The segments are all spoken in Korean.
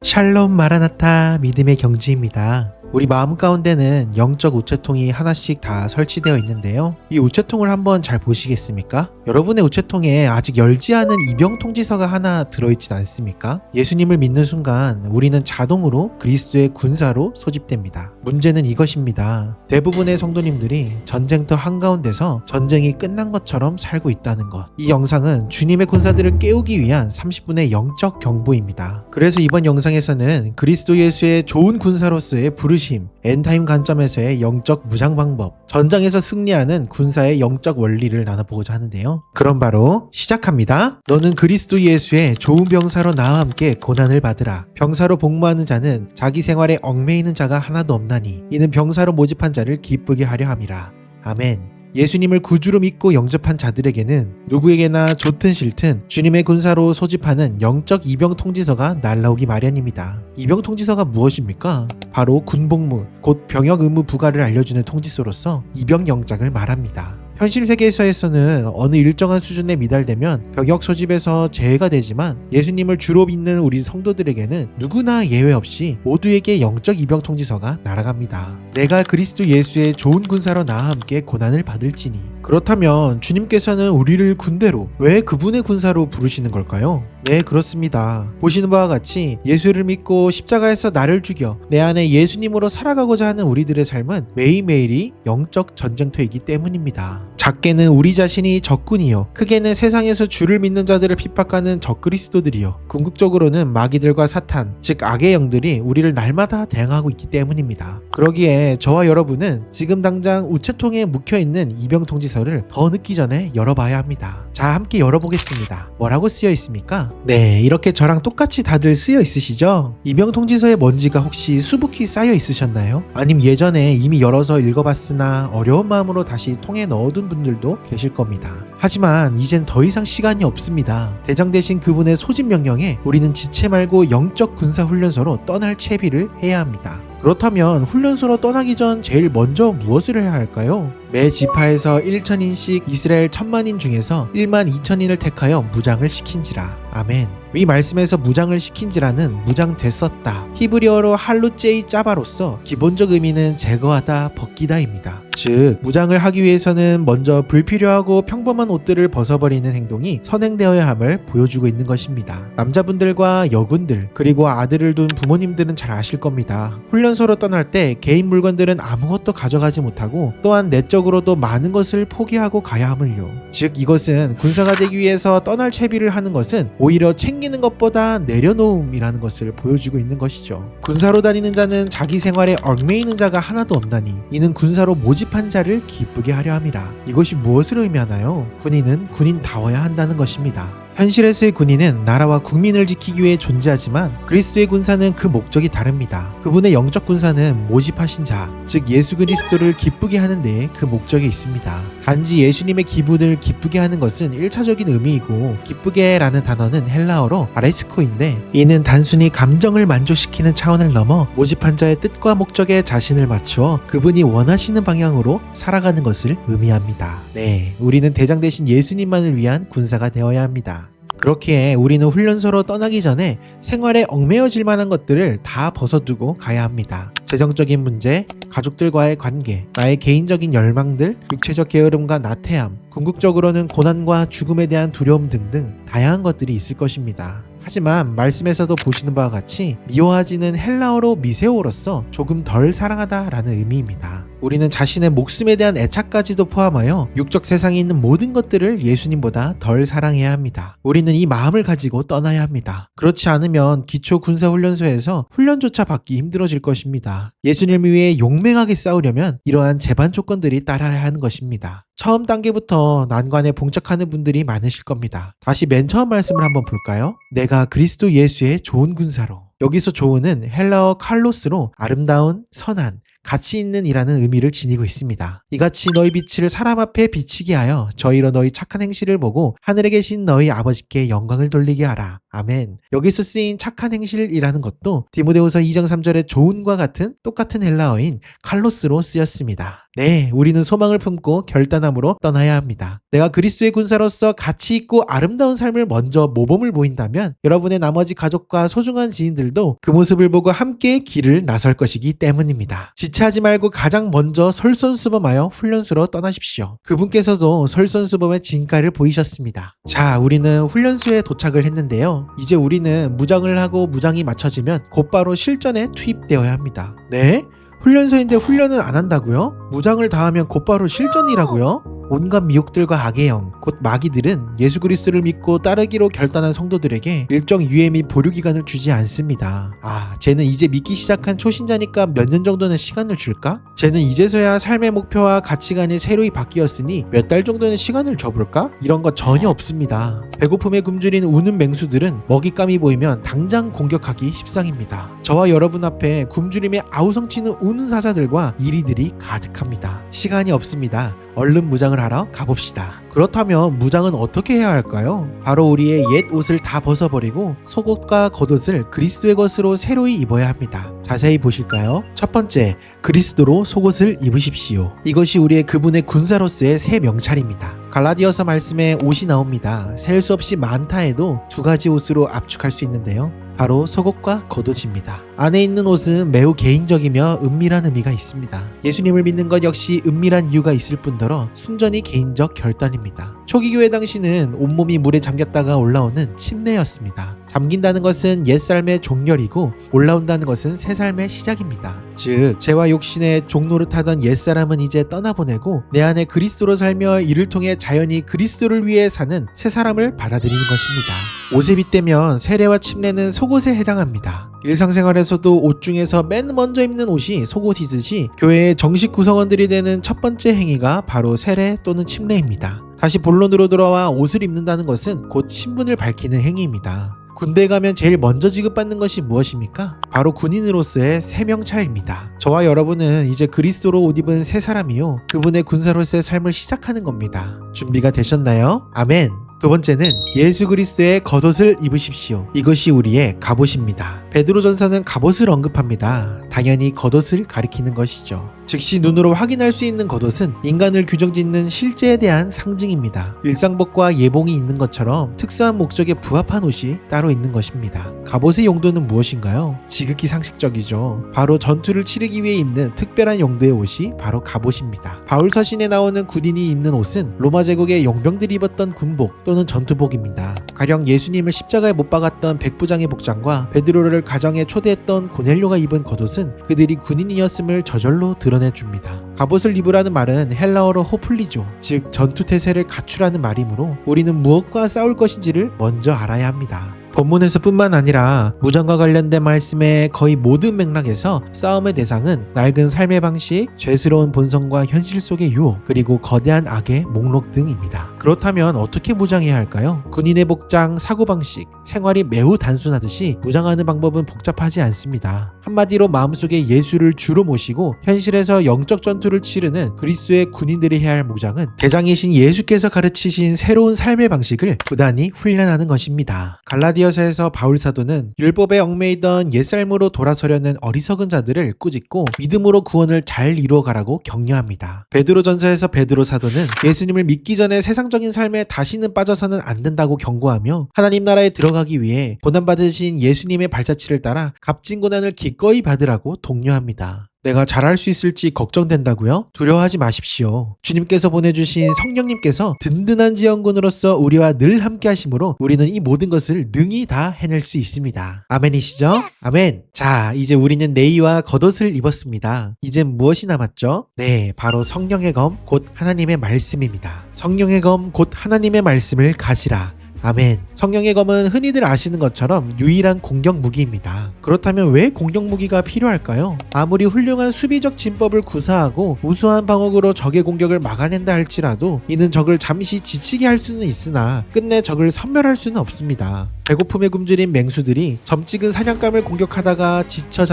샬롬 마라나타 믿음의 경주입니다. 우리 마음 가운데는 영적 우체통이 하나씩 다 설치되어 있는데요. 이 우체통을 한번 잘 보시겠습니까? 여러분의 우체통에 아직 열지 않은 입영 통지서가 하나 들어있진 않습니까? 예수님을 믿는 순간 우리는 자동으로 그리스도의 군사로 소집됩니다. 문제는 이것입니다. 대부분의 성도님들이 전쟁터 한가운데서 전쟁이 끝난 것처럼 살고 있다는 것. 이 영상은 주님의 군사들을 깨우기 위한 30분의 영적 경보입니다. 그래서 이번 영상에서는 그리스도 예수의 좋은 군사로서의 부르심, 엔타임 관점에서의 영적 무장 방법, 전장에서 승리하는 군사의 영적 원리를 나눠보고자 하는데요. 그럼 바로 시작합니다. 너는 그리스도 예수의 좋은 병사로 나와 함께 고난을 받으라. 병사로 복무하는 자는 자기 생활에 얽매이는 자가 하나도 없나니 이는 병사로 모집한 자를 기쁘게 하려 함이라. 아멘. 예수님을 구주로 믿고 영접한 자들에게는 누구에게나 좋든 싫든 주님의 군사로 소집하는 영적 입영 통지서가 날라오기 마련입니다. 입영 통지서가 무엇입니까? 바로 군복무, 곧 병역 의무 부과를 알려주는 통지서로서 입영 영장을 말합니다. 현실 세계에서는 어느 일정한 수준에 미달되면 병역 소집에서 제외가 되지만 예수님을 주로 믿는 우리 성도들에게는 누구나 예외 없이 모두에게 영적 입영 통지서가 날아갑니다. 내가 그리스도 예수의 좋은 군사로 나와 함께 고난을 받을지니. 그렇다면 주님께서는 우리를 군대로, 왜 그분의 군사로 부르시는 걸까요? 네, 그렇습니다. 보시는 바와 같이 예수를 믿고 십자가에서 나를 죽여 내 안에 예수님으로 살아가고자 하는 우리들의 삶은 매일매일이 영적 전쟁터이기 때문입니다. 작게는 우리 자신이 적군이요, 크게는 세상에서 주를 믿는 자들을 핍박하는 적그리스도들이요, 궁극적으로는 마귀들과 사탄, 즉 악의 영들이 우리를 날마다 대항하고 있기 때문입니다. 그러기에 저와 여러분은 지금 당장 우체통에 묵혀있는 입영 통지서를 더 늦기 전에 열어봐야 합니다. 자, 함께 열어보겠습니다. 뭐라고 쓰여 있습니까? 네, 이렇게 저랑 똑같이 다들 쓰여 있으시죠? 입영 통지서에 먼지가 혹시 수북히 쌓여 있으셨나요? 아님 예전에 이미 열어서 읽어봤으나 어려운 마음으로 다시 통에 넣어둔 분들도 계실 겁니다. 하지만 이젠 더 이상 시간이 없습니다. 대장 대신 그분의 소집 명령에 우리는 지체 말고 영적 군사 훈련소로 떠날 채비를 해야 합니다. 그렇다면 훈련소로 떠나기 전 제일 먼저 무엇을 해야 할까요? 매 지파에서 1,000인씩 이스라엘 1,000만인 중에서 12,000인을 택하여 무장을 시킨지라. 아멘. 위 말씀에서 무장을 시킨지라는 무장됐었다, 히브리어로 할루제이 짜바로서 기본적 의미는 제거하다, 벗기다입니다. 즉, 무장을 하기 위해서는 먼저 불필요하고 평범한 옷들을 벗어버리는 행동이 선행되어야 함을 보여주고 있는 것입니다. 남자분들과 여군들, 그리고 아들을 둔 부모님들은 잘 아실 겁니다. 훈련소로 떠날 때 개인 물건들은 아무것도 가져가지 못하고 또한 내적으로도 많은 것을 포기하고 가야 함을요. 즉, 이것은 군사가 되기 위해서 떠날 채비를 하는 것은 오히려 챙기는 것보다 내려놓음이라는 것을 보여주고 있는 것이죠. 군사로 다니는 자는 자기 생활에 얽매이는 자가 하나도 없나니 이는 군사로 모집한 자를 기쁘게 하려 함이라. 이것이 무엇을 의미하나요? 군인은 군인다워야 한다는 것입니다. 현실에서의 군인은 나라와 국민을 지키기 위해 존재하지만 그리스도의 군사는 그 목적이 다릅니다. 그분의 영적 군사는 모집하신 자, 즉 예수 그리스도를 기쁘게 하는 데에 그 목적이 있습니다. 단지 예수님의 기분을 기쁘게 하는 것은 1차적인 의미이고, 기쁘게 라는 단어는 헬라어로 아레스코인데 이는 단순히 감정을 만족시키는 차원을 넘어 모집한 자의 뜻과 목적에 자신을 맞추어 그분이 원하시는 방향으로 살아가는 것을 의미합니다. 네, 우리는 대장 대신 예수님만을 위한 군사가 되어야 합니다. 그렇기에 우리는 훈련소로 떠나기 전에 생활에 얽매여질 만한 것들을 다 벗어두고 가야 합니다. 재정적인 문제, 가족들과의 관계, 나의 개인적인 열망들, 육체적 게으름과 나태함, 궁극적으로는 고난과 죽음에 대한 두려움 등등 다양한 것들이 있을 것입니다. 하지만 말씀에서도 보시는 바와 같이 미워하지는 헬라어로 미세오로서 조금 덜 사랑하다 라는 의미입니다. 우리는 자신의 목숨에 대한 애착까지도 포함하여 육적 세상에 있는 모든 것들을 예수님보다 덜 사랑해야 합니다. 우리는 이 마음을 가지고 떠나야 합니다. 그렇지 않으면 기초 군사훈련소에서 훈련조차 받기 힘들어질 것입니다. 예수님을 위해 용맹하게 싸우려면 이러한 제반 조건들이 따라야 하는 것입니다. 처음 단계부터 난관에 봉착하는 분들이 많으실 겁니다. 다시 맨 처음 말씀을 한번 볼까요? 내가 그리스도 예수의 좋은 군사로. 여기서 좋은은 헬라어 칼로스로 아름다운, 선한, 가치 있는 이라는 의미를 지니고 있습니다. 이같이 너희 빛을 사람 앞에 비치게 하여 저희로 너희 착한 행실을 보고 하늘에 계신 너희 아버지께 영광을 돌리게 하라. 아멘. 여기서 쓰인 착한 행실이라는 것도 디모데후서 2장 3절의 좋은과 같은 똑같은 헬라어인 칼로스로 쓰였습니다. 네, 우리는 소망을 품고 결단함으로 떠나야 합니다. 내가 그리스도의 군사로서 가치 있고 아름다운 삶을 먼저 모범을 보인다면 여러분의 나머지 가족과 소중한 지인들도 그 모습을 보고 함께 길을 나설 것이기 때문입니다. 지체하지 말고 가장 먼저 솔선수범하여 훈련소로 떠나십시오. 그분께서도 솔선수범의 진가를 보이셨습니다. 자, 우리는 훈련소에 도착을 했는데요. 이제 우리는 무장을 하고 무장이 맞춰지면 곧바로 실전에 투입되어야 합니다. 네? 훈련소인데 훈련은 안 한다고요? 무장을 다하면 곧바로 실전이라고요? 온갖 미혹들과 악의 영, 곧 마귀들은 예수 그리스도를 믿고 따르기로 결단한 성도들에게 일정 유예 및 보류 기간을 주지 않습니다. 쟤는 이제 믿기 시작한 초신자니까 몇 년 정도는 시간을 줄까? 쟤는 이제서야 삶의 목표와 가치관이 새로이 바뀌었으니 몇 달 정도는 시간을 줘볼까? 이런 거 전혀 없습니다. 배고픔에 굶주린 우는 맹수들은 먹잇감이 보이면 당장 공격하기 십상입니다. 저와 여러분 앞에 굶주림에 아우성치는 우는 사자들과 이리들이 가득합니다. 시간이 없습니다. 얼른 무장을 하러 가봅시다. 그렇다면 무장은 어떻게 해야 할까요? 바로 우리의 옛 옷을 다 벗어버리고 속옷과 겉옷을 그리스도의 것으로 새로이 입어야 합니다. 자세히 보실까요? 첫 번째, 그리스도로 속옷을 입으십시오. 이것이 우리의 그분의 군사로서의 새 명찰입니다. 갈라디아서 말씀에 옷이 나옵니다. 셀 수 없이 많다 해도 두 가지 옷으로 압축할 수 있는데요. 바로 속옷과 겉옷입니다. 안에 있는 옷은 매우 개인적이며 은밀한 의미가 있습니다. 예수님을 믿는 것 역시 은밀한 이유가 있을 뿐더러 순전히 개인적 결단입니다. 초기 교회 당시는 온몸이 물에 잠겼다가 올라오는 침례였습니다. 잠긴다는 것은 옛삶의 종렬이고 올라온다는 것은 새삶의 시작입니다. 즉 죄와 욕심의 종노릇하던 옛사람은 이제 떠나보내고 내 안에 그리스도로 살며 이를 통해 자연히 그리스도를 위해 사는 새 사람을 받아들이는 것입니다. 옷에 빗대면 세례와 침례는 속옷에 해당합니다. 일상생활에서도 옷 중에서 맨 먼저 입는 옷이 속옷이듯이 교회의 정식 구성원들이 되는 첫 번째 행위가 바로 세례 또는 침례입니다. 다시 본론으로 돌아와 옷을 입는다는 것은 곧 신분을 밝히는 행위입니다. 군대에 가면 제일 먼저 지급받는 것이 무엇입니까? 바로 군인으로서의 새 명찰입니다. 저와 여러분은 이제 그리스도로 옷 입은 새 사람이요, 그분의 군사로서의 삶을 시작하는 겁니다. 준비가 되셨나요? 아멘. 두 번째는 예수 그리스도의 겉옷을 입으십시오. 이것이 우리의 갑옷입니다. 베드로전서는 갑옷을 언급합니다. 당연히 겉옷을 가리키는 것이죠. 즉시 눈으로 확인할 수 있는 겉옷은 인간을 규정짓는 실제에 대한 상징입니다. 일상복과 예봉이 있는 것처럼 특수한 목적에 부합한 옷이 따로 있는 것입니다. 갑옷의 용도는 무엇인가요? 지극히 상식적이죠. 바로 전투를 치르기 위해 입는 특별한 용도의 옷이 바로 갑옷입니다. 바울 서신에 나오는 군인이 입는 옷은 로마 제국의 용병들이 입었던 군복 또는 전투복입니다. 가령 예수님을 십자가에 못 박았던 백부장의 복장과 베드로를 가정에 초대했던 고넬료가 입은 겉옷은 그들이 군인이었음을 저절로 드러내줍니다. 갑옷을 입으라는 말은 헬라어로 호플리죠. 즉 전투태세를 갖추라는 말이므로 우리는 무엇과 싸울 것인지를 먼저 알아야 합니다. 본문에서 뿐만 아니라 무장과 관련된 말씀의 거의 모든 맥락에서 싸움의 대상은 낡은 삶의 방식, 죄스러운 본성과 현실 속의 유혹, 그리고 거대한 악의 목록 등입니다. 그렇다면 어떻게 무장해야 할까요? 군인의 복장, 사고방식, 생활이 매우 단순하듯이 무장하는 방법은 복잡하지 않습니다. 한마디로 마음속에 예수를 주로 모시고 현실에서 영적 전투를 치르는 그리스도의 군인들이 해야 할 무장은 대장이신 예수께서 가르치신 새로운 삶의 방식을 부단히 훈련하는 것입니다. 갈라디아서에서 바울 사도는 율법에 얽매이던 옛삶으로 돌아서려는 어리석은 자들을 꾸짖고 믿음으로 구원을 잘 이루어가라고 격려합니다. 베드로전서에서 베드로 사도는 예수님을 믿기 전에 세상적인 삶에 다시는 빠져서는 안 된다고 경고하며 하나님 나라에 들어가기 위해 고난받으신 예수님의 발자취를 따라 값진 고난을 기꺼이 받으라고 독려합니다. 내가 잘할 수 있을지 걱정된다고요? 두려워하지 마십시오. 주님께서 보내주신 성령님께서 든든한 지원군으로서 우리와 늘 함께 하심으로 우리는 이 모든 것을 능히 다 해낼 수 있습니다. 아멘이시죠? Yes. 아멘. 자, 이제 우리는 네이와 겉옷을 입었습니다. 이제 무엇이 남았죠? 네, 바로 성령의 검, 곧 하나님의 말씀입니다. 성령의 검, 곧 하나님의 말씀을 가지라. 아멘. 성령의 검은 흔히들 아시는 것처럼 유일한 공격 무기입니다. 그렇다면 왜 공격 무기가 필요할까요? 아무리 훌륭한 수비적 진법을 구사하고 우수한 방어구로 적의 공격을 막아낸다 할지라도 이는 적을 잠시 지치게 할 수는 있으나 끝내 적을 섬멸할 수는 없습니다. 배고픔에 굶주린 맹수들이 점찍은 사냥감을 공격하다가 지쳐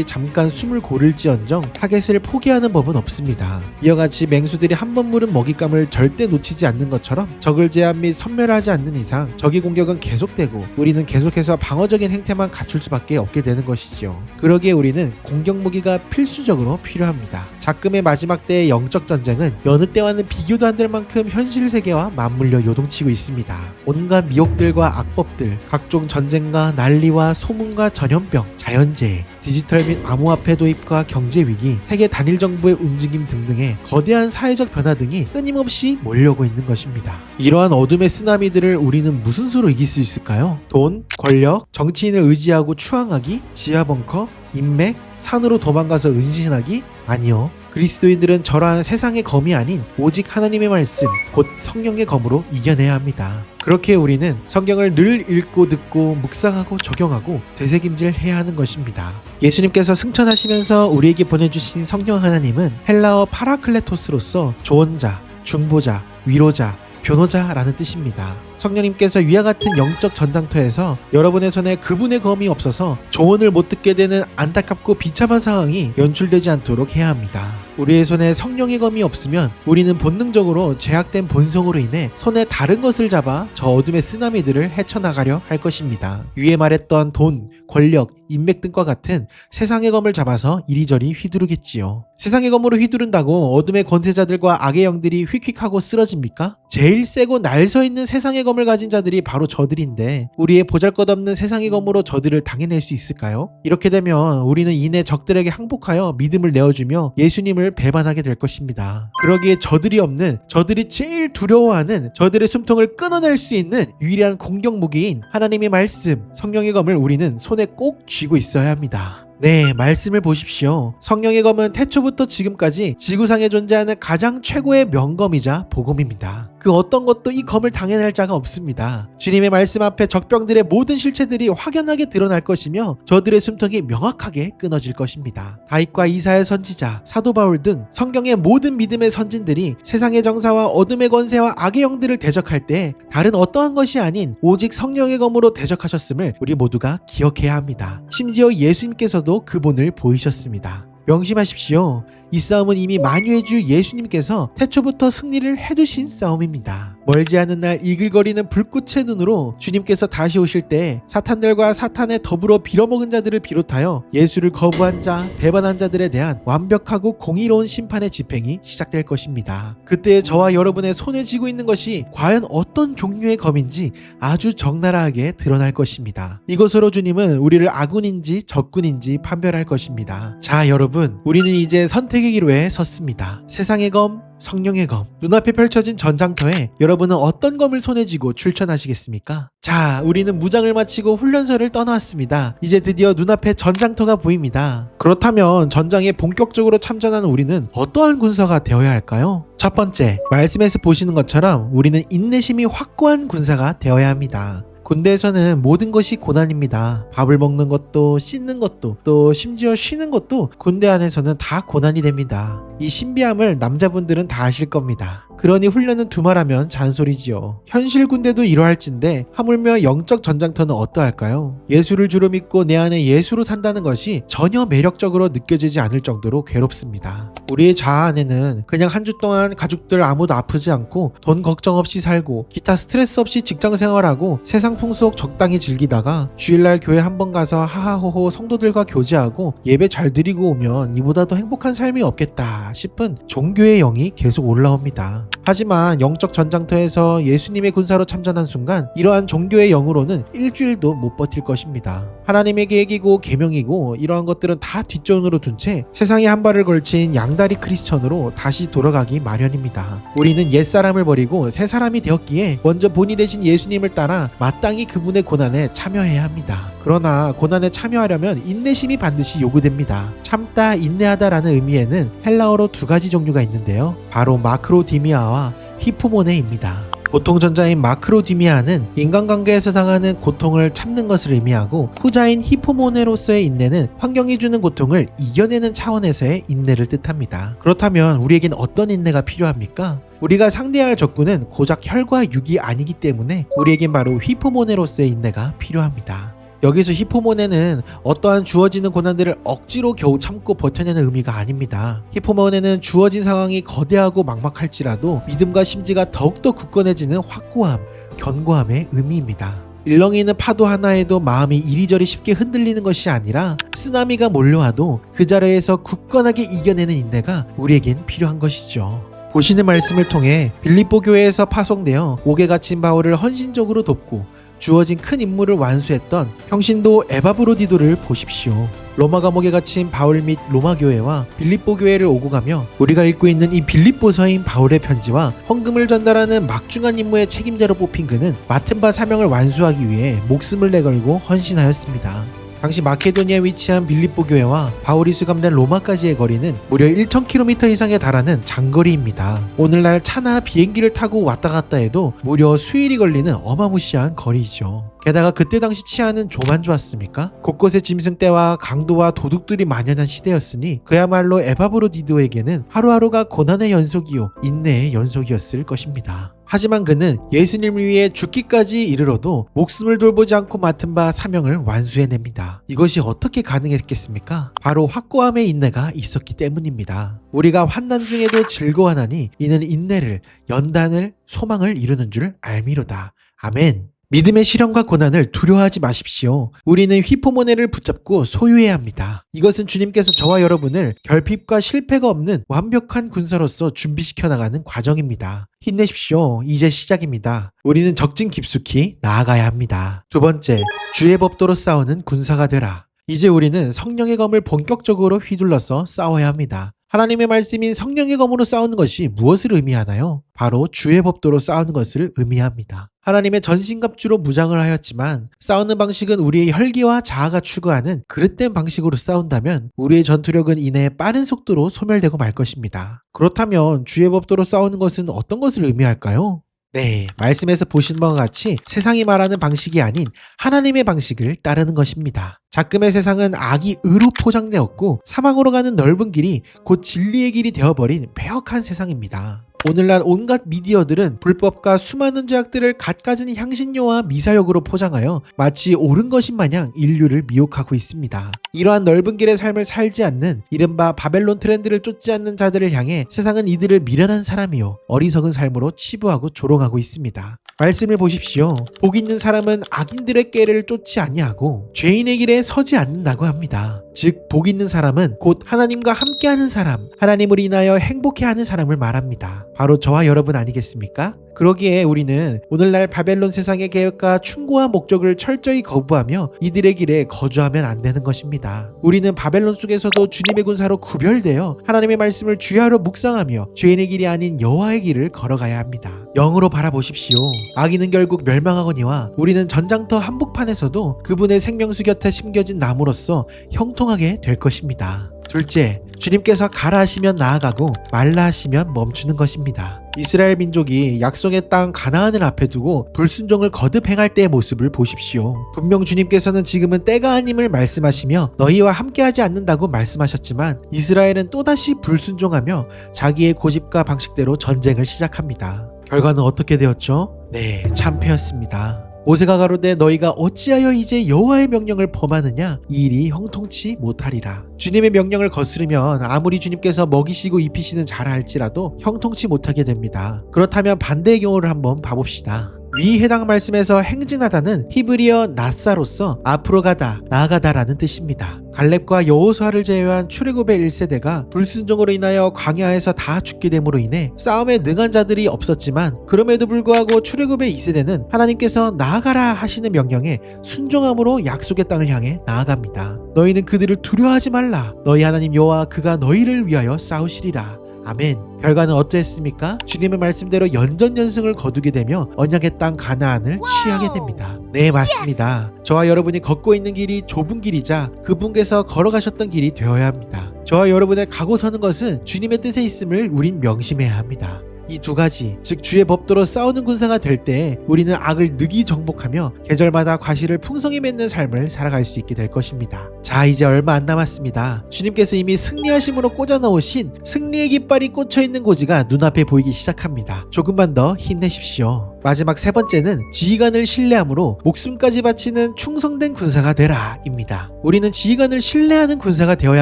잠깐 숨을 고를지언정 타겟을 포기하는 법은 없습니다. 이와 같이 맹수들이 한 번 물은 먹잇감을 절대 놓치지 않는 것처럼 적을 제압 및 섬멸하지 않는 이상 이상 적의 공격은 계속되고 우리는 계속해서 방어적인 행태만 갖출 수밖에 없게 되는 것이죠. 그러기에 우리는 공격 무기가 필수적으로 필요합니다. 작금의 마지막 때의 영적 전쟁은 여느 때와는 비교도 안 될 만큼 현실 세계와 맞물려 요동치고 있습니다. 온갖 미혹들과 악법들, 각종 전쟁과 난리와 소문과 전염병, 자연재해, 디지털 및 암호화폐 도입과 경제 위기, 세계 단일 정부의 움직임 등등의 거대한 사회적 변화 등이 끊임없이 몰려오고 있는 것입니다. 이러한 어둠의 쓰나미들을 우리는 무슨 수로 이길 수 있을까요? 돈, 권력, 정치인을 의지하고 추앙하기, 지하 벙커, 인맥, 산으로 도망가서 은신하기? 아니요. 그리스도인들은 저러한 세상의 검이 아닌 오직 하나님의 말씀, 곧 성령의 검으로 이겨내야 합니다. 그렇게 우리는 성경을 늘 읽고 듣고 묵상하고 적용하고 되새김질해야 하는 것입니다. 예수님께서 승천하시면서 우리에게 보내주신 성령 하나님은 헬라어 파라클레토스로서 조언자, 중보자, 위로자, 변호자라는 뜻입니다. 성령님께서 위와 같은 영적 전당터에서 여러분의 손에 그분의 검이 없어서 조언을 못 듣게 되는 안타깝고 비참한 상황이 연출되지 않도록 해야 합니다. 우리의 손에 성령의 검이 없으면 우리는 본능적으로 죄악된 본성으로 인해 손에 다른 것을 잡아 저 어둠의 쓰나미들을 헤쳐나가려 할 것입니다. 위에 말했던 돈, 권력, 인맥 등과 같은 세상의 검을 잡아서 이리저리 휘두르겠지요. 세상의 검으로 휘두른다고 어둠의 권세자들과 악의 영들이 휙휙하고 쓰러집니까? 제일 세고 날 서 있는 세상의 검을 가진 자들이 바로 저들인데 우리의 보잘것없는 세상의 검으로 저들을 당해낼 수 있을까요? 이렇게 되면 우리는 이내 적들에게 항복하여 믿음을 내어주며 예수님을 배반하게 될 것입니다. 그러기에 저들이 없는, 저들이 제일 두려워하는, 저들의 숨통을 끊어낼 수 있는 유일한 공격 무기인 하나님의 말씀, 성령의 검을 우리는 손에 꼭 쥐고 있어야 합니다. 네, 말씀을 보십시오. 성령의 검은 태초부터 지금까지 지구상에 존재하는 가장 최고의 명검이자 복음입니다. 그 어떤 것도 이 검을 당해낼 자가 없습니다. 주님의 말씀 앞에 적병들의 모든 실체들이 확연하게 드러날 것이며 저들의 숨통이 명확하게 끊어질 것입니다. 다윗과 이사야 선지자, 사도 바울 등 성경의 모든 믿음의 선진들이 세상의 정사와 어둠의 권세와 악의 영들을 대적할 때 다른 어떠한 것이 아닌 오직 성령의 검으로 대적하셨음을 우리 모두가 기억해야 합니다. 심지어 예수님께서도 그분을 보이셨습니다. 명심하십시오. 이 싸움은 이미 만유의 주 예수님께서 태초부터 승리를 해두신 싸움입니다. 멀지 않은 날 이글거리는 불꽃의 눈으로 주님께서 다시 오실 때 사탄들과 사탄에 더불어 빌어먹은 자들을 비롯하여 예수를 거부한 자, 배반한 자들에 대한 완벽하고 공의로운 심판의 집행이 시작될 것입니다. 그때 저와 여러분의 손에 쥐고 있는 것이 과연 어떤 종류의 검인지 아주 적나라하게 드러날 것입니다. 이것으로 주님은 우리를 아군인지 적군인지 판별할 것입니다. 자, 여러분, 우리는 이제 선택의 기로에 섰습니다. 세상의 검, 성령의 검. 눈앞에 펼쳐진 전장터에 여러분은 어떤 검을 손에 쥐고 출전하시겠습니까? 자, 우리는 무장을 마치고 훈련소를 떠나왔습니다. 이제 드디어 눈앞에 전장터가 보입니다. 그렇다면 전장에 본격적으로 참전하는 우리는 어떠한 군사가 되어야 할까요? 첫 번째, 말씀에서 보시는 것처럼 우리는 인내심이 확고한 군사가 되어야 합니다. 군대에서는 모든 것이 고난입니다. 밥을 먹는 것도, 씻는 것도, 또 심지어 쉬는 것도 군대 안에서는 다 고난이 됩니다. 이 신비함을 남자분들은 다 아실 겁니다. 그러니 훈련은 두말하면 잔소리지요. 현실 군대도 이러할진데 하물며 영적 전장터는 어떠할까요? 예수를 주로 믿고 내 안에 예수로 산다는 것이 전혀 매력적으로 느껴지지 않을 정도로 괴롭습니다. 우리의 자아 안에는 그냥 한 주 동안 가족들 아무도 아프지 않고 돈 걱정 없이 살고 기타 스트레스 없이 직장 생활하고 세상 풍속 적당히 즐기다가 주일날 교회 한번 가서 하하호호 성도들과 교제하고 예배 잘 드리고 오면 이보다 더 행복한 삶이 없겠다 싶은 종교의 영이 계속 올라옵니다. 하지만 영적 전장터에서 예수님의 군사로 참전한 순간 이러한 종교의 영으로는 일주일도 못 버틸 것입니다. 하나님의 계획이고 계명이고 이러한 것들은 다 뒷전으로 둔 채 세상에 한 발을 걸친 양다리 크리스천으로 다시 돌아가기 마련입니다. 우리는 옛사람을 버리고 새 사람이 되었기에 먼저 본이 되신 예수님을 따라 마땅히 그분의 고난에 참여해야 합니다. 그러나 고난에 참여하려면 인내심이 반드시 요구됩니다. 참다, 인내하다라는 의미에는 헬라어로 두 가지 종류가 있는데요. 바로 마크로디미아와 히포모네입니다. 보통 전자인 마크로디미아는 인간관계에서 당하는 고통을 참는 것을 의미하고 후자인 히포모네로서의 인내는 환경이 주는 고통을 이겨내는 차원에서의 인내를 뜻합니다. 그렇다면 우리에겐 어떤 인내가 필요합니까? 우리가 상대해야 할 적군은 고작 혈과 육이 아니기 때문에 우리에겐 바로 히포모네로서의 인내가 필요합니다. 여기서 히포모네는 어떠한 주어지는 고난들을 억지로 겨우 참고 버텨내는 의미가 아닙니다. 히포모네는 주어진 상황이 거대하고 막막할지라도 믿음과 심지가 더욱더 굳건해지는 확고함, 견고함의 의미입니다. 일렁이는 파도 하나에도 마음이 이리저리 쉽게 흔들리는 것이 아니라 쓰나미가 몰려와도 그 자리에서 굳건하게 이겨내는 인내가 우리에겐 필요한 것이죠. 보시는 말씀을 통해 빌립보 교회에서 파송되어 옥에 갇힌 바울을 헌신적으로 돕고 주어진 큰 임무를 완수했던 평신도 에바브로디도를 보십시오. 로마 감옥에 갇힌 바울 및 로마 교회와 빌립보 교회를 오고 가며 우리가 읽고 있는 이 빌립보서인 바울의 편지와 헌금을 전달하는 막중한 임무의 책임자로 뽑힌 그는 맡은 바 사명을 완수하기 위해 목숨을 내걸고 헌신하였습니다. 당시 마케도니아에 위치한 빌립보 교회와 바울이 수감된 로마까지의 거리는 무려 1000km 이상에 달하는 장거리입니다. 오늘날 차나 비행기를 타고 왔다 갔다 해도 무려 수일이 걸리는 어마무시한 거리이죠. 게다가 그때 당시 치안은 좀 안 좋았습니까? 곳곳에 짐승떼와 강도와 도둑들이 만연한 시대였으니 그야말로 에바브로디도에게는 하루하루가 고난의 연속이요 인내의 연속이었을 것입니다. 하지만 그는 예수님을 위해 죽기까지 이르러도 목숨을 돌보지 않고 맡은 바 사명을 완수해냅니다. 이것이 어떻게 가능했겠습니까? 바로 확고함의 인내가 있었기 때문입니다. 우리가 환난 중에도 즐거워하나니 이는 인내를, 연단을, 소망을 이루는 줄 알미로다. 아멘. 믿음의 시련과 고난을 두려워하지 마십시오. 우리는 휘포모네를 붙잡고 소유해야 합니다. 이것은 주님께서 저와 여러분을 결핍과 실패가 없는 완벽한 군사로서 준비시켜 나가는 과정입니다. 힘내십시오. 이제 시작입니다. 우리는 적진 깊숙이 나아가야 합니다. 두 번째, 주의 법도로 싸우는 군사가 되라. 이제 우리는 성령의 검을 본격적으로 휘둘러서 싸워야 합니다. 하나님의 말씀인 성령의 검으로 싸우는 것이 무엇을 의미하나요? 바로 주의 법도로 싸우는 것을 의미합니다. 하나님의 전신갑주로 무장을 하였지만 싸우는 방식은 우리의 혈기와 자아가 추구하는 그릇된 방식으로 싸운다면 우리의 전투력은 이내 빠른 속도로 소멸되고 말 것입니다. 그렇다면 주의 법도로 싸우는 것은 어떤 것을 의미할까요? 네, 말씀에서 보신 바와 같이 세상이 말하는 방식이 아닌 하나님의 방식을 따르는 것입니다. 작금의 세상은 악이 의로 포장되었고 사망으로 가는 넓은 길이 곧 진리의 길이 되어버린 폐역한 세상입니다. 오늘날 온갖 미디어들은 불법과 수많은 죄악들을 갖가진 향신료와 미사역으로 포장하여 마치 옳은 것인 마냥 인류를 미혹하고 있습니다. 이러한 넓은 길의 삶을 살지 않는 이른바 바벨론 트렌드를 쫓지 않는 자들을 향해 세상은 이들을 미련한 사람이요 어리석은 삶으로 치부하고 조롱하고 있습니다. 말씀을 보십시오. 복 있는 사람은 악인들의 꾀를 쫓지 아니하고 죄인의 길에 서지 않는다고 합니다. 즉 복 있는 사람은 곧 하나님과 함께하는 사람, 하나님을 인하여 행복해하는 사람을 말합니다. 바로 저와 여러분 아니겠습니까? 그러기에 우리는 오늘날 바벨론 세상의 계획과 충고와 목적을 철저히 거부하며 이들의 길에 거주하면 안 되는 것입니다. 우리는 바벨론 속에서도 주님의 군사로 구별되어 하나님의 말씀을 주야로 묵상하며 죄인의 길이 아닌 여호와의 길을 걸어가야 합니다. 영으로 바라보십시오. 악인은 결국 멸망하거니와 우리는 전장터 한복판에서도 그분의 생명수 곁에 심겨진 나무로서 형통하게 될 것입니다. 둘째, 주님께서 가라 하시면 나아가고 말라 하시면 멈추는 것입니다. 이스라엘 민족이 약속의 땅 가나안을 앞에 두고 불순종을 거듭 행할 때의 모습을 보십시오. 분명 주님께서는 지금은 때가 아님을 말씀하시며 너희와 함께하지 않는다고 말씀하셨지만 이스라엘은 또다시 불순종하며 자기의 고집과 방식대로 전쟁을 시작합니다. 결과는 어떻게 되었죠? 네, 참패였습니다. 모세가 가로되 너희가 어찌하여 이제 여호와의 명령을 범하느냐? 이 일이 형통치 못하리라. 주님의 명령을 거스르면 아무리 주님께서 먹이시고 입히시는 잘 할지라도 형통치 못하게 됩니다. 그렇다면 반대의 경우를 한번 봐봅시다. 위 해당 말씀에서 행진하다는 히브리어 나사로서 앞으로 가다, 나아가다라는 뜻입니다. 갈렙과 여호수아를 제외한 출애굽의 1세대가 불순종으로 인하여 광야에서 다 죽게 됨으로 인해 싸움에 능한 자들이 없었지만 그럼에도 불구하고 출애굽의 2세대는 하나님께서 나아가라 하시는 명령에 순종함으로 약속의 땅을 향해 나아갑니다. 너희는 그들을 두려워하지 말라. 너희 하나님 여호와 그가 너희를 위하여 싸우시리라. 아멘. 결과는 어떠했습니까? 주님의 말씀대로 연전연승을 거두게 되며 언약의 땅 가나안을 취하게 됩니다. 네, 맞습니다. 저와 여러분이 걷고 있는 길이 좁은 길이자 그분께서 걸어가셨던 길이 되어야 합니다. 저와 여러분의 가고 서는 것은 주님의 뜻에 있음을 우린 명심해야 합니다. 이 두 가지, 즉 주의 법도로 싸우는 군사가 될 때 우리는 악을 늑이 정복하며 계절마다 과실을 풍성히 맺는 삶을 살아갈 수 있게 될 것입니다. 자, 이제 얼마 안 남았습니다. 주님께서 이미 승리하심으로 꽂아 넣으신 승리의 깃발이 꽂혀 있는 고지가 눈앞에 보이기 시작합니다. 조금만 더 힘내십시오. 마지막 세 번째는 지휘관을 신뢰함으로 목숨까지 바치는 충성된 군사가 되라 입니다. 우리는 지휘관을 신뢰하는 군사가 되어야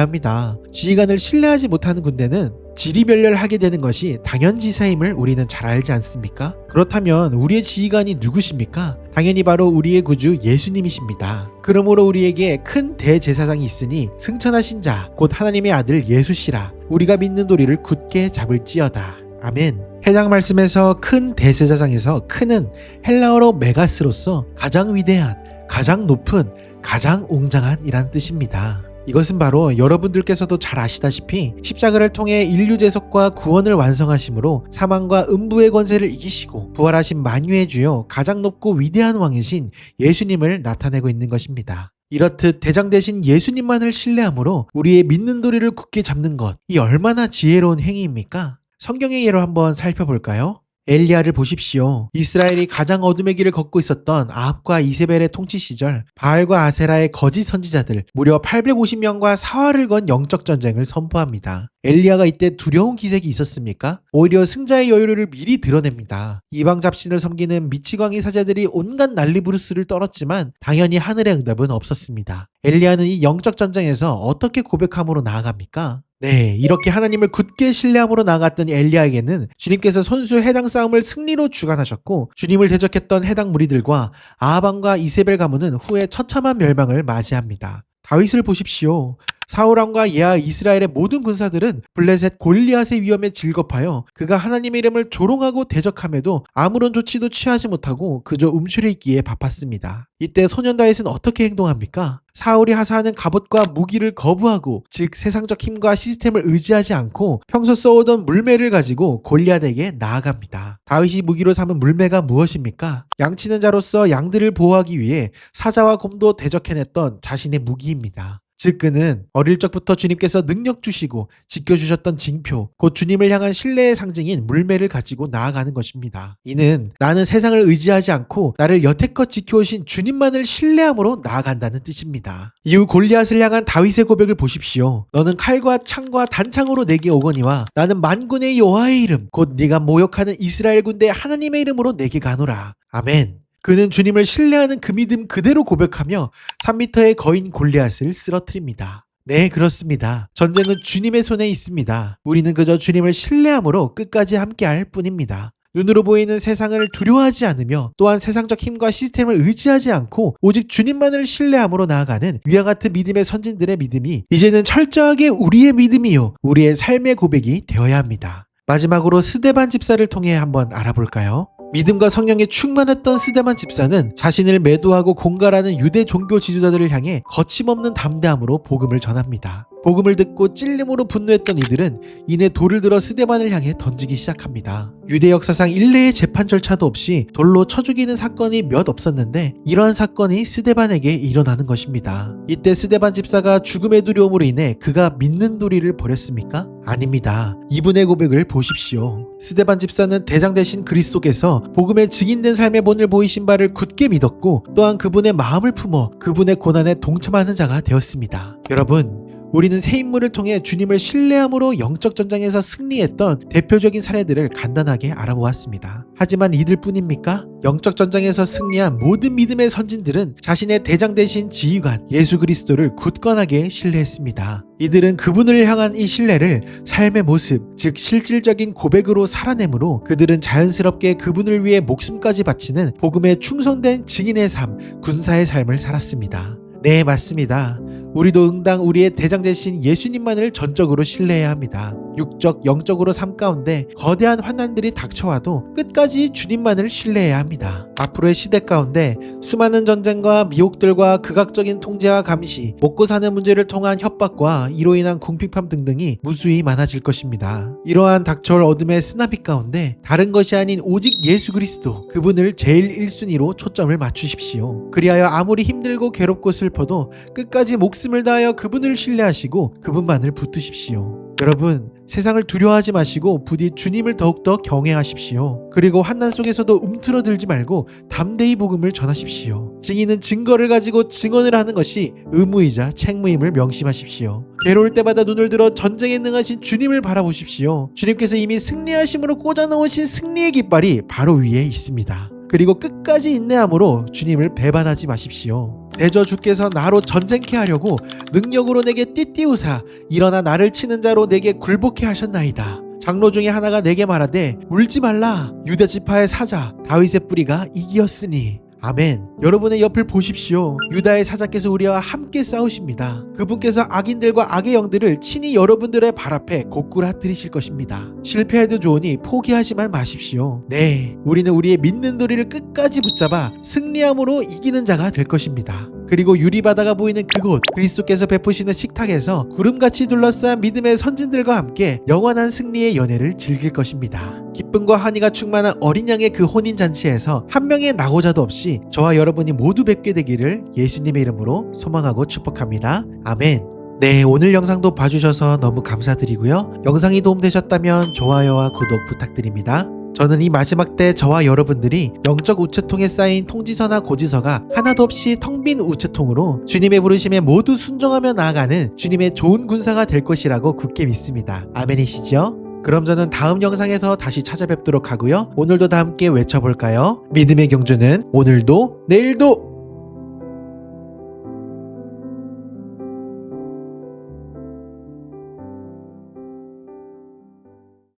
합니다. 지휘관을 신뢰하지 못하는 군대는 지리멸렬하게 되는 것이 당연지사임을 우리는 잘 알지 않습니까? 그렇다면 우리의 지휘관이 누구십니까? 당연히 바로 우리의 구주 예수님이십니다. 그러므로 우리에게 큰 대제사장이 있으니 승천하신 자 곧 하나님의 아들 예수시라. 우리가 믿는 도리를 굳게 잡을지어다. 아멘. 해당 말씀에서 큰 대제사장에서 큰은 헬라어로 메가스로서 가장 위대한, 가장 높은, 가장 웅장한 이란 뜻입니다. 이것은 바로 여러분들께서도 잘 아시다시피 십자가를 통해 인류 제속과 구원을 완성하심으로 사망과 음부의 권세를 이기시고 부활하신 만유의 주요 가장 높고 위대한 왕이신 예수님을 나타내고 있는 것입니다. 이렇듯 대장 되신 예수님만을 신뢰함으로 우리의 믿는 도리를 굳게 잡는 것, 이 얼마나 지혜로운 행위입니까? 성경의 예로 한번 살펴볼까요? 엘리야를 보십시오. 이스라엘이 가장 어둠의 길을 걷고 있었던 아합과 이세벨의 통치 시절 바알과 아세라의 거짓 선지자들 무려 850명과 사활을 건 영적 전쟁을 선포합니다. 엘리야가 이때 두려운 기색이 있었습니까? 오히려 승자의 여유를 미리 드러냅니다. 이방 잡신을 섬기는 미치광이 사제들이 온갖 난리부르스를 떨었지만 당연히 하늘의 응답은 없었습니다. 엘리야는 이 영적 전쟁에서 어떻게 고백함으로 나아갑니까? 네, 이렇게 하나님을 굳게 신뢰함으로 나아갔던 엘리야에게는 주님께서 손수 해당 싸움을 승리로 주관하셨고 주님을 대적했던 해당 무리들과 아합왕과 이세벨 가문은 후에 처참한 멸망을 맞이합니다. 다윗을 보십시오. 사울왕과 예하 이스라엘의 모든 군사들은 블레셋 골리앗의 위험에 질겁하여 그가 하나님의 이름을 조롱하고 대적함에도 아무런 조치도 취하지 못하고 그저 움츠려 있기에 바빴습니다. 이때 소년 다윗은 어떻게 행동합니까? 사울이 하사하는 갑옷과 무기를 거부하고 즉 세상적 힘과 시스템을 의지하지 않고 평소 써오던 물매를 가지고 골리앗에게 나아갑니다. 다윗이 무기로 삼은 물매가 무엇입니까? 양치는 자로서 양들을 보호하기 위해 사자와 곰도 대적해냈던 자신의 무기입니다. 즉 그는 어릴 적부터 주님께서 능력 주시고 지켜주셨던 징표, 곧 주님을 향한 신뢰의 상징인 물매를 가지고 나아가는 것입니다. 이는 나는 세상을 의지하지 않고 나를 여태껏 지켜오신 주님만을 신뢰함으로 나아간다는 뜻입니다. 이후 골리앗을 향한 다윗의 고백을 보십시오. 너는 칼과 창과 단창으로 내게 오거니와 나는 만군의 여호와의 이름, 곧 네가 모욕하는 이스라엘 군대 하나님의 이름으로 내게 가노라. 아멘. 그는 주님을 신뢰하는 그 믿음 그대로 고백하며 3m의 거인 골리앗을 쓰러뜨립니다. 네, 그렇습니다. 전쟁은 주님의 손에 있습니다. 우리는 그저 주님을 신뢰함으로 끝까지 함께할 뿐입니다. 눈으로 보이는 세상을 두려워하지 않으며 또한 세상적 힘과 시스템을 의지하지 않고 오직 주님만을 신뢰함으로 나아가는 위와 같은 믿음의 선진들의 믿음이 이제는 철저하게 우리의 믿음이요 우리의 삶의 고백이 되어야 합니다. 마지막으로 스데반 집사를 통해 한번 알아볼까요? 믿음과 성령에 충만했던 스데반 집사는 자신을 매도하고 공갈하는 유대 종교 지도자들을 향해 거침없는 담대함으로 복음을 전합니다. 복음을 듣고 찔림으로 분노했던 이들은 이내 돌을 들어 스데반을 향해 던지기 시작합니다. 유대 역사상 일례의 재판 절차도 없이 돌로 쳐 죽이는 사건이 몇 없었는데 이러한 사건이 스데반에게 일어나는 것입니다. 이때 스데반 집사가 죽음의 두려움으로 인해 그가 믿는 도리를 버렸습니까? 아닙니다. 이분의 고백을 보십시오. 스데반 집사는 대장 되신 그리스도께서 복음에 증인된 삶의 본을 보이신 바를 굳게 믿었고 또한 그분의 마음을 품어 그분의 고난에 동참하는 자가 되었습니다. 여러분, 우리는 새 인물을 통해 주님을 신뢰함으로 영적 전쟁에서 승리했던 대표적인 사례들을 간단하게 알아보았습니다. 하지만 이들뿐입니까? 영적 전쟁에서 승리한 모든 믿음의 선진들은 자신의 대장 되신 지휘관 예수 그리스도를 굳건하게 신뢰했습니다. 이들은 그분을 향한 이 신뢰를 삶의 모습, 즉 실질적인 고백으로 살아내므로 그들은 자연스럽게 그분을 위해 목숨까지 바치는 복음에 충성된 증인의 삶, 군사의 삶을 살았습니다. 네, 맞습니다. 우리도 응당 우리의 대장 되신 예수님만을 전적으로 신뢰해야 합니다. 육적, 영적으로 삶 가운데 거대한 환난들이 닥쳐와도 끝까지 주님만을 신뢰해야 합니다. 앞으로의 시대 가운데 수많은 전쟁과 미혹들과 극악적인 통제와 감시, 먹고 사는 문제를 통한 협박과 이로 인한 궁핍함 등등이 무수히 많아질 것입니다. 이러한 닥쳐올 어둠의 쓰나비 가운데 다른 것이 아닌 오직 예수 그리스도, 그분을 제일 1순위로 초점을 맞추십시오. 그리하여 아무리 힘들고 괴롭고 슬퍼도 끝까지 목숨을 다하여 그분을 신뢰하시고 그분만을 붙드십시오. 여러분, 세상을 두려워하지 마시고 부디 주님을 더욱더 경외하십시오. 그리고 환난 속에서도 움츠러들지 말고 담대히 복음을 전하십시오. 증인은 증거를 가지고 증언을 하는 것이 의무이자 책무임을 명심하십시오. 괴로울 때마다 눈을 들어 전쟁에 능하신 주님을 바라보십시오. 주님께서 이미 승리하심으로 꽂아놓으신 승리의 깃발이 바로 위에 있습니다. 그리고 끝까지 인내함으로 주님을 배반하지 마십시오. 대저 주께서 나로 전쟁케 하려고 능력으로 내게 띠띠우사 일어나 나를 치는 자로 내게 굴복케 하셨나이다. 장로 중에 하나가 내게 말하되 울지 말라. 유다 지파의 사자 다윗의 뿌리가 이기었으니. 아멘. 여러분의 옆을 보십시오. 유다의 사자께서 우리와 함께 싸우십니다. 그분께서 악인들과 악의 영들을 친히 여러분들의 발 앞에 고꾸라뜨리실 것입니다. 실패해도 좋으니 포기하지만 마십시오. 네, 우리는 우리의 믿는 도리를 끝까지 붙잡아 승리함으로 이기는 자가 될 것입니다. 그리고 유리바다가 보이는 그곳, 그리스도께서 베푸시는 식탁에서 구름같이 둘러싼 믿음의 선진들과 함께 영원한 승리의 연회를 즐길 것입니다. 기쁨과 환희가 충만한 어린 양의 그 혼인잔치에서 한 명의 낙오자도 없이 저와 여러분이 모두 뵙게 되기를 예수님의 이름으로 소망하고 축복합니다. 아멘. 네, 오늘 영상도 봐주셔서 너무 감사드리고요. 영상이 도움되셨다면 좋아요와 구독 부탁드립니다. 저는 이 마지막 때 저와 여러분들이 영적 우체통에 쌓인 통지서나 고지서가 하나도 없이 텅 빈 우체통으로 주님의 부르심에 모두 순종하며 나아가는 주님의 좋은 군사가 될 것이라고 굳게 믿습니다. 아멘이시죠? 그럼 저는 다음 영상에서 다시 찾아뵙도록 하고요. 오늘도 다 함께 외쳐볼까요? 믿음의 경주는 오늘도 내일도